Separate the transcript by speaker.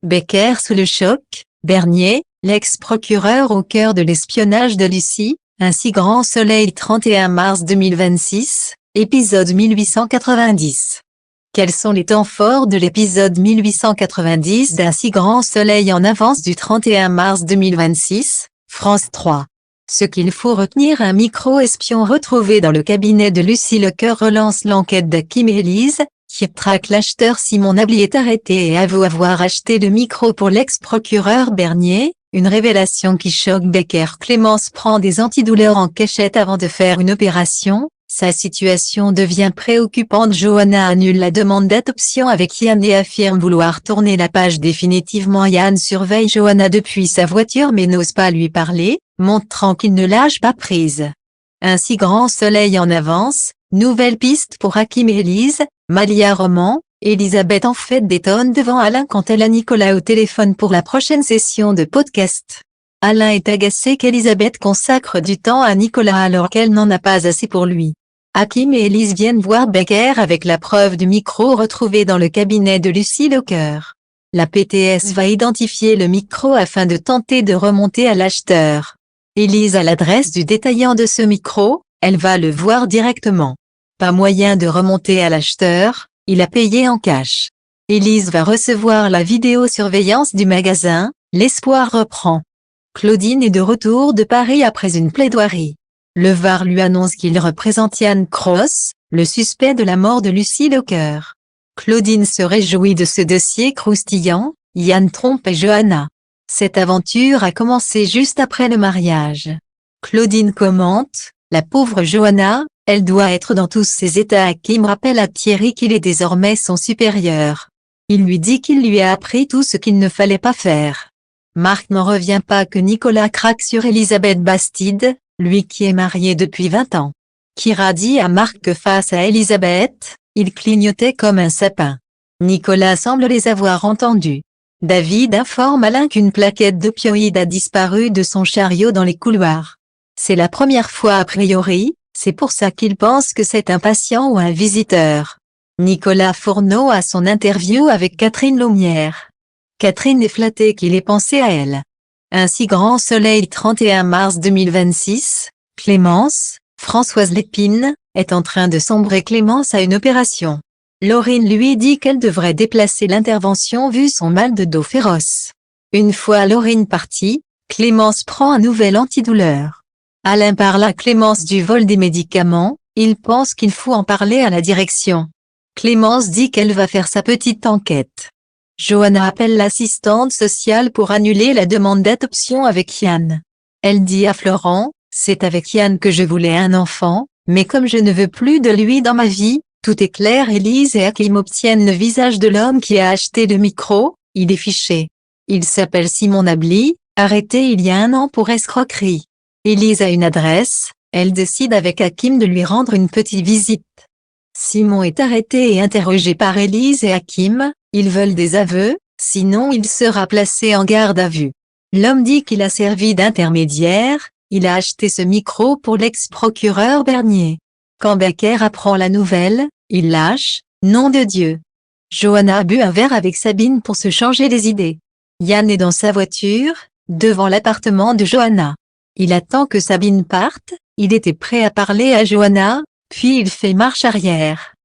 Speaker 1: Becker sous le choc, Bernier, l'ex-procureur au cœur de l'espionnage de Lucie, Un si grand soleil 31 mars 2026, épisode 1890. Quels sont les temps forts de l'épisode 1890 d'Un si grand soleil en avance du 31 mars 2026, France 3. Ce qu'il faut retenir: un micro-espion retrouvé dans le cabinet de Lucie Lecoeur relance l'enquête d'Hakim et Élise, qui traque l'acheteur. Simon Nabli est arrêté et avoue avoir acheté le micro pour l'ex-procureur Bernier, une révélation qui choque Becker. Clémence prend des antidouleurs en cachette avant de faire une opération, sa situation devient préoccupante. Johanna annule la demande d'adoption avec Yann et affirme vouloir tourner la page définitivement. Yann surveille Johanna depuis sa voiture mais n'ose pas lui parler, montrant qu'il ne lâche pas prise. Un si grand soleil en avance, nouvelle piste pour Hakim et Élise. Malia Roman, Elisabeth en fait détonne devant Alain quand elle a Nicolas au téléphone pour la prochaine session de podcast. Alain est agacé qu'Elisabeth consacre du temps à Nicolas alors qu'elle n'en a pas assez pour lui. Hakim et Élise viennent voir Becker avec la preuve du micro retrouvé dans le cabinet de Lucie Lecoeur. La PTS va identifier le micro afin de tenter de remonter à l'acheteur. Élise a l'adresse du détaillant de ce micro, elle va le voir directement. Pas moyen de remonter à l'acheteur, il a payé en cash. Élise va recevoir la vidéosurveillance du magasin, l'espoir reprend. Claudine est de retour de Paris après une plaidoirie. Le VAR lui annonce qu'il représente Yann Cross, le suspect de la mort de Lucie Lecoeur. Claudine se réjouit de ce dossier croustillant, Yann trompe Johanna. Cette aventure a commencé juste après le mariage. Claudine commente, la pauvre Johanna, elle doit être dans tous ses états. Hakim rappelle à Thierry qu'il est désormais son supérieur. Il lui dit qu'il lui a appris tout ce qu'il ne fallait pas faire. Marc n'en revient pas que Nicolas craque sur Elisabeth Bastide, lui qui est marié depuis 20 ans. Kira dit à Marc que face à Elisabeth, il clignotait comme un sapin. Nicolas semble les avoir entendus. David informe Alain qu'une plaquette d'opioïdes a disparu de son chariot dans les couloirs. C'est la première fois a priori. C'est pour ça qu'il pense que c'est un patient ou un visiteur. Nicolas Fourneau a son interview avec Catherine Laumière. Catherine est flattée qu'il ait pensé à elle. Un si grand soleil 31 mars 2026, Clémence, Françoise Lépine, est en train de sombrer. Clémence a une opération. Laurine lui dit qu'elle devrait déplacer l'intervention vu son mal de dos féroce. Une fois Laurine partie, Clémence prend un nouvel antidouleur. Alain parle à Clémence du vol des médicaments, il pense qu'il faut en parler à la direction. Clémence dit qu'elle va faire sa petite enquête. Johanna appelle l'assistante sociale pour annuler la demande d'adoption avec Yann. Elle dit à Florent, c'est avec Yann que je voulais un enfant, mais comme je ne veux plus de lui dans ma vie, tout est clair. Élise et Hakim obtiennent le visage de l'homme qui a acheté le micro, il est fiché. Il s'appelle Simon Nabli, arrêté il y a 1 an pour escroquerie. Élise a une adresse, elle décide avec Hakim de lui rendre une petite visite. Simon est arrêté et interrogé par Élise et Hakim, ils veulent des aveux, sinon il sera placé en garde à vue. L'homme dit qu'il a servi d'intermédiaire, il a acheté ce micro pour l'ex-procureur Bernier. Quand Becker apprend la nouvelle, il lâche, nom de Dieu. Johanna a bu un verre avec Sabine pour se changer les idées. Yann est dans sa voiture, devant l'appartement de Johanna. Il attend que Sabine parte, il était prêt à parler à Johanna, puis il fait marche arrière.